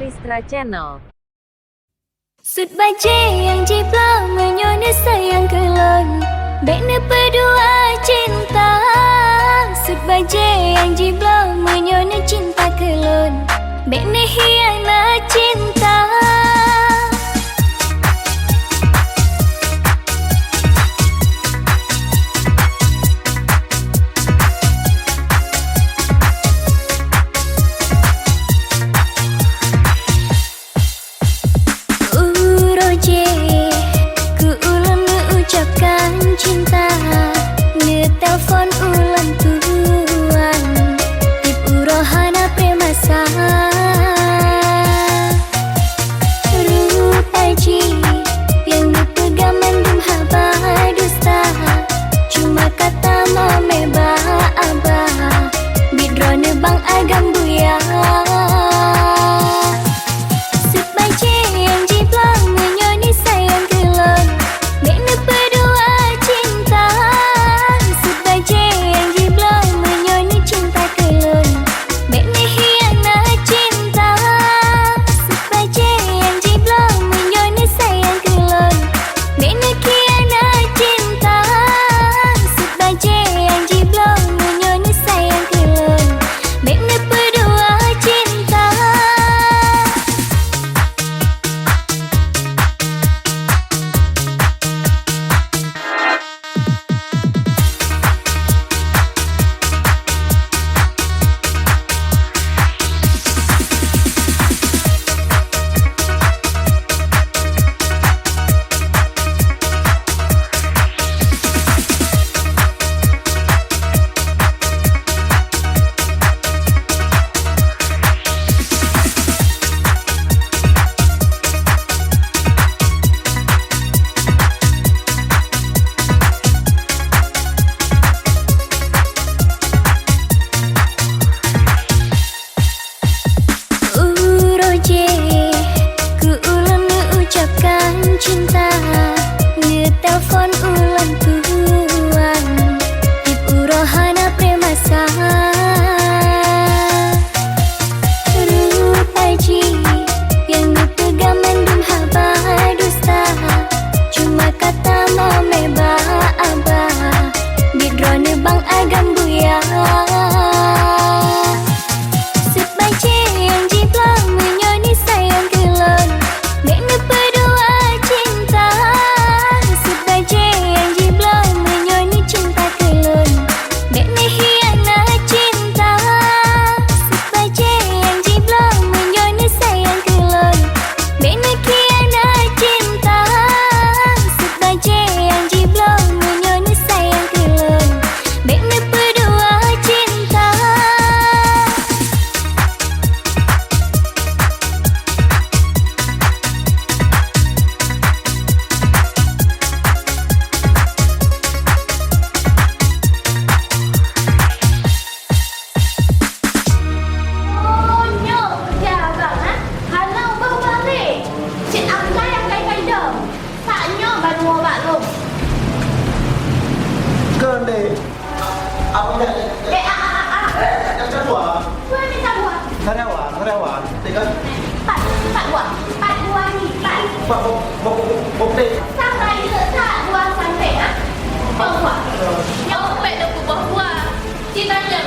Aristra Channel. Sud baje yang jipla menyonya sayang kelon, bekne berdua cinta. Sud baje yang jipla menyonya cinta kelon, bekne hianat cinta. Cinta, ngetelpon ulang tuan, tip urohana premasa. Rut aji, yang dipegang mendung haba dusta, cuma kata mameba abah, bidrone bang agam buya. Sud baje yang jiplang menyoni sayang kelon, bekne berdua cinta. Sud baje yang jiplang menyoni cinta kelon, bekne hianat cinta. Sud baje yang jiplang menyoni sayang kelon, bekne hianat cinta. Sud baje yang jiplang menyoni sayang kelon, bekne berdua cinta. Cinta, ngetelpon ulang tuan, tip urohana premasa. Rut aji, yang dipegang mendung haba dusta, cuma kata mameba abah, bidrone bang agam buya. Sud baje yang jiplang menyoni sayang kelon, bekne berdua cinta. Sud baje yang jiplang menyoni cinta kelon, bekne hianat cinta. Sud baje yang jiplang menyoni sayang kelon, bekne hianat cinta. Sud baje yang jiplang menyoni sayang kelon, bekne berdua cinta. Gede. Apa dah? Yang kedua. Karyawan. Tiga. Bukti. Sini aja.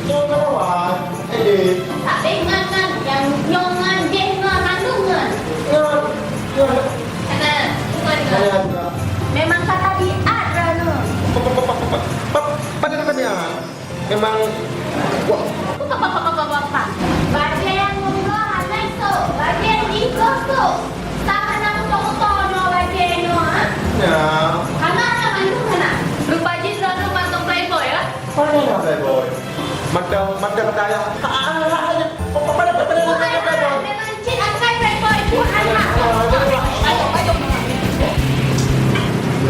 Yang karyawan. Edit. Memang kata diat Rano. Pada katanya memang wah. Baje yang ngomong hanai so, baje yang ikut so. Tahan aku tono baje no ha. Ya. Kana ana mandu kana. Lu baje Rano mantong playboy ya. Mana yang playboy? Madang daya. Pada playboy. Memang cik akai playboy tu anak.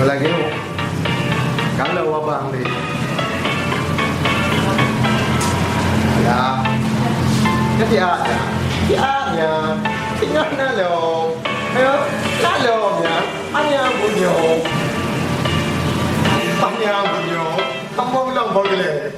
Lagi no. Kalau abang deh. Ya. Jadi ada. Dia tinggal na loob. Ngayon, sa loob niya, kanyang bunyo. Panjang bunyo. Kamu bilang boleh.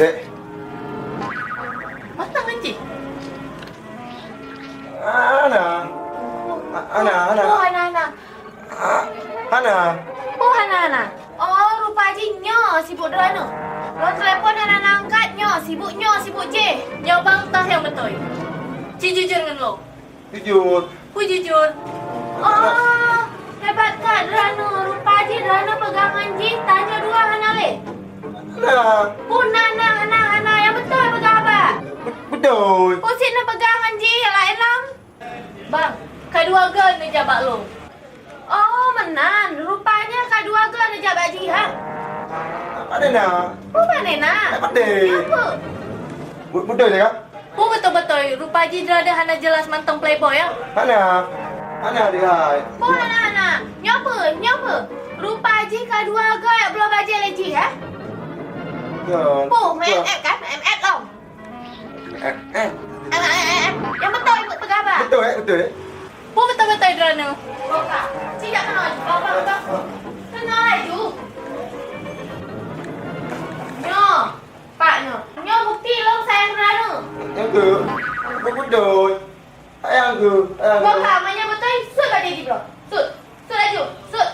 Dek. Matang Encik. Ana. Ana. Oh, Ana. Ana. Oh, Ana. Oh, rupa Haji Nyo sibuk dah Ana. Kalau telefon Ana angkat Nyo sibuk je. Nyo bantah yang betul. Cik jujur dengan lo. Jujur. Ku jujur. Oh, hebat kan Rana. Rupa Haji Rana pegangan Ji. Tanya dua Ana le. Ana. Oh, Ana. Yang betul pegang abang. Betul. Oh, sik nak pegangan Ji. Yang lain lang. Bang, kedua girl ni jabak lo. Oh, menan. Rupanya kedua girl ni jabak Ji, ha? Ada nak. Oh, mana nak? Betul. Apa? Betul je kan? Oh, betul-betul. Rupa Ji ada Hana jelas mantong playboy, ya? Ana lihat. Oh, Ana. Nyapa? Rupa Ji kedua girl yang belum baca lagi, ha? Kan. Oh, MF kan? MF tau. Yang betul ikut pegang abang. Betul. Oh, betul-betul Rana. Oh, Kak. Cik tak kenal lagi. Abang. Kenal lagi. Nyo. Pak Nyo. Nyo bukti lo sayang Rana. Yang ke? Betul. Yang ke? Kau Kak, mainnya betul. Sud kat dia, bro. Sud laju. Sud.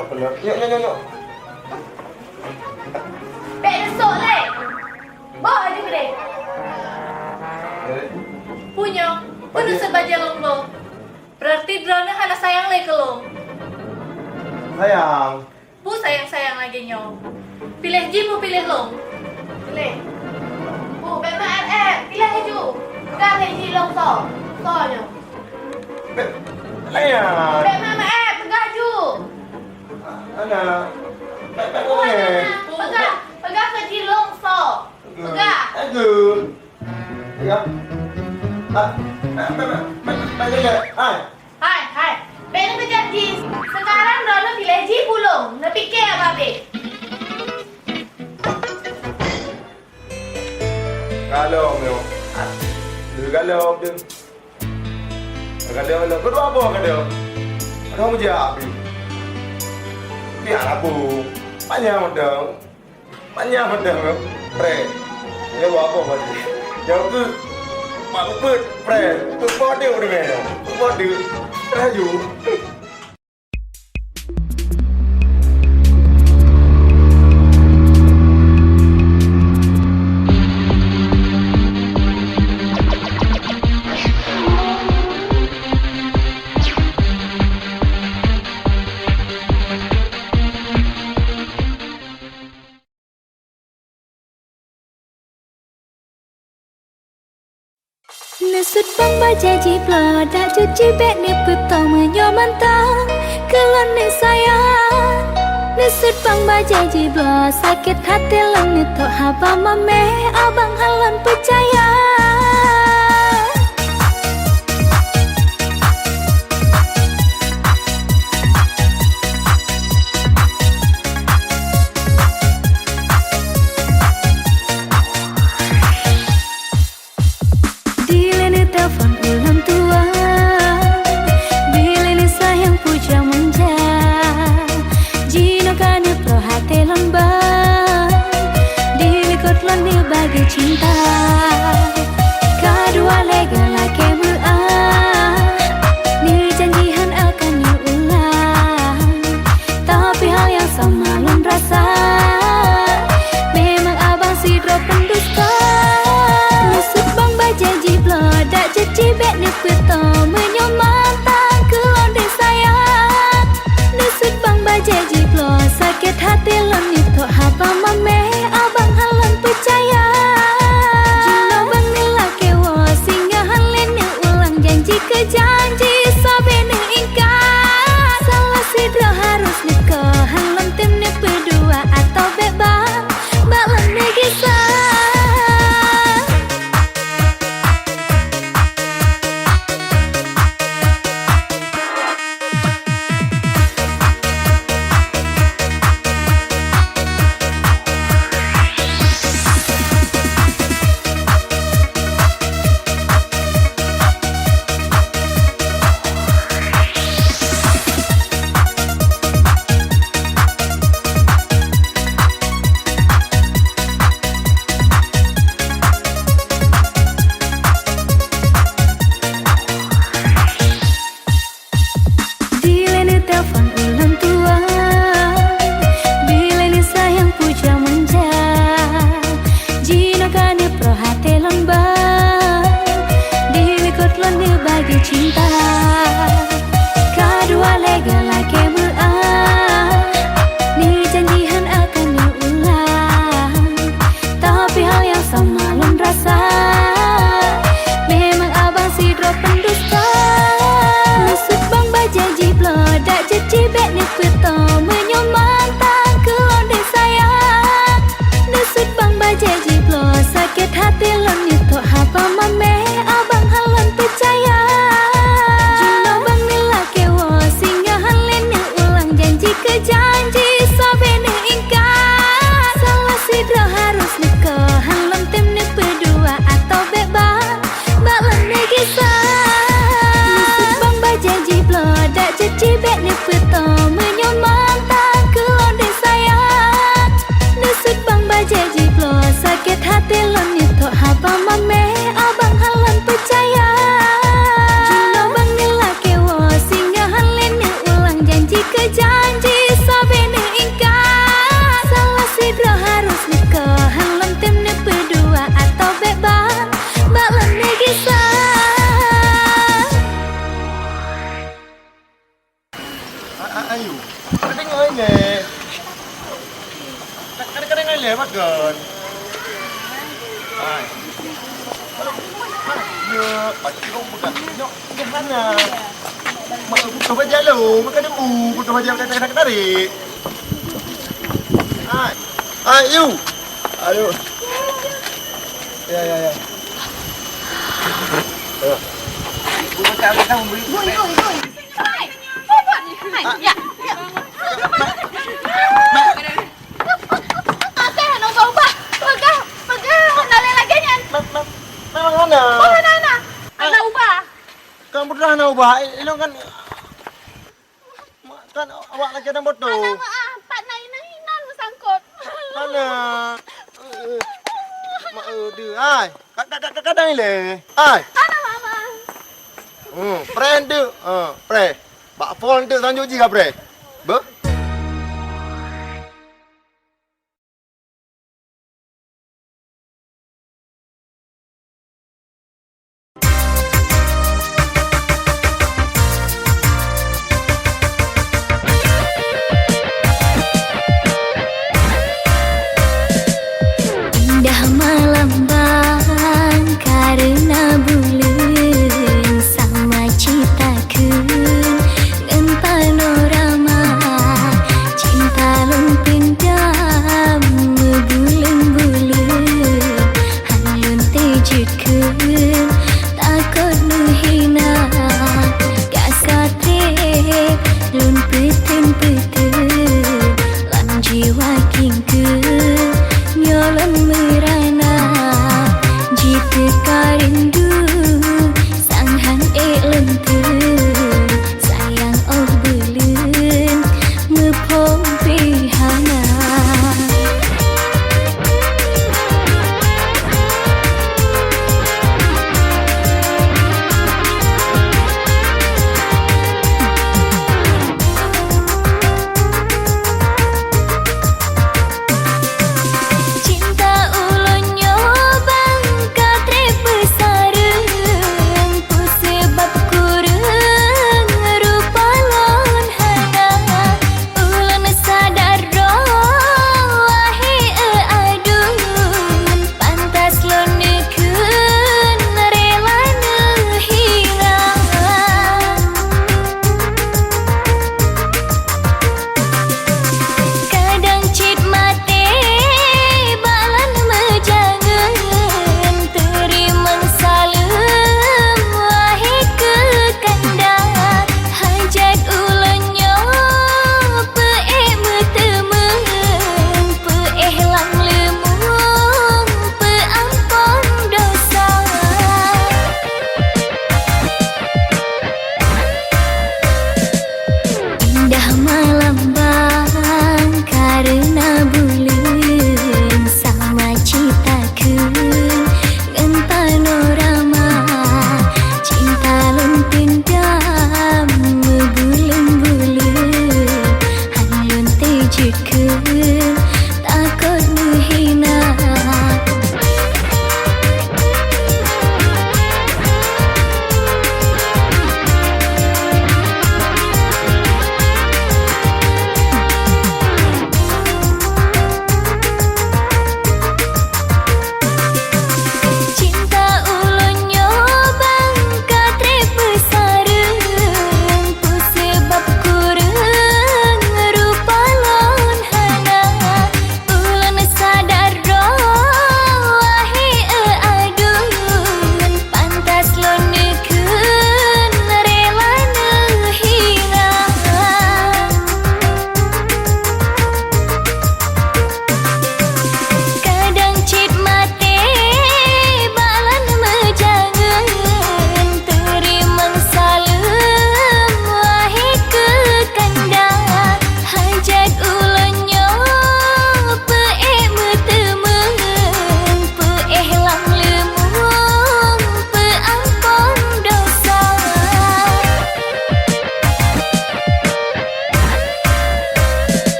Tak perlu. Nyok. Bek desok leh. Bawa aja kedai. Punya. Penuh sebaja long lo. Berarti drone hana sayang leh ke lo. Sayang. Bu sayang-sayang lagi nyo. Pilih Ji bu pilih long. Pilih. Bu bek ma pilih haju. Pegang Ji long so. So nyo. Sayang. Bek ma pegang ju. Ana. Bu pegang. Pegang ke Ji long so. Pegang. Aku. Pegang. Hai. Bek nak pegang Ji. Sekarang drone pilih Ji pulung. Nak fikir apa bek? Kalau meo. Kalau tu. Kalau kedua apa kalau? Ada mu jawab. Biar aku. Banyak mendang. Pre. Dia buat apa tadi? Jawab tu. Mak put pre. Tu body udah meo. Body. Raju. Nesut bang bajaji plodak cuci bek ni putong menyomantang kelon ni sayang. Nesut bang bajaji blok sakit hati lang ni tok haba mame abang halan percaya. Telefon ulang tua, bila ni sayang puja manja, jino kane pro hati lembah, dilikut lani bagi cinta, kedua lega laki berulang, ni janjihan akan diulang, tapi hal yang sama lon rasa, memang abang si drop pendusta. Nesut bang bajaji plodak cuci bek ni putong menyomantang kelon dek sayang. Nesut bang bajaji plot sakit hati lon ni tok haba mame abang halan percaya. Jino bang ni laki wo singgahan len ni ulang janji ke janji sabe ni ingkar. Salah sidra harus nikah halan tim ni berdua atau bebang balan ni kisah. Telefon ulang tua, bila ni sayang puja manja, jino kane pro hati lembah, dilikut lon ni bagi cinta, kedua lega laki berulang, ni janjihan akan diulang, tapi hal yang sama lon rasa, memang abang si drop pendusta. Nesut bang bajaji plodak cuci bek ni putong menyomantang kelon dek sayang. Nesut bang bajaji plot sakit hati lon ni tok haba mame abang halan percaya. Jino bang ni laki wo singgahan len ni ulang janji ke janji sabe ni ingkar. Salah sidra harus nikah halan tim ni berdua atau bebang balan ni kisah. Janji plodak cuci bek ni putong menyomantang kelon dek sayang. Nesut bang bajaji plot sakit hati lon ni tok haba mame abang halan percaya. Jino bang ni laki wo singgahan len ni ulang janji ke janji sabe ni ingkar. Salah sidra harus nikah Ayo. Kadang ini. Kadang ini makan. Ay. Ya, pasti kau bukan. Nyok, ke mana? Buka baja lu, makan dulu. Buka baja kata-kata tarik. Ay. Ayo. Ayo. Ya. Ayo. Bukan kita membeli. Hai. Apa buat ni? Hai. Ya. Ate nak ubah. Pegah. Nak lagi ni. Memang mana? Oh, anak. Anak ubah. Kan pernah nak ubah. Ini kan awak lagi ada motor. Anak maaf. Tak nak hinan bersangkut. Mana? Mak dia. Ai. Kadang ile. Ai. Anak mama. Friend dia. Pre. Bak phone dia tunjuk je pre. Be? Indah malam bang karena bulan sama citakeun ngan panorama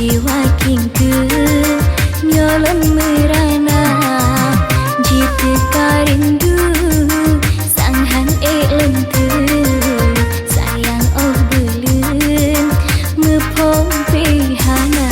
jiwa kingku nyolong merana jika karindu sanghan lentu sayang oh belum mepong pihana.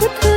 sepuluh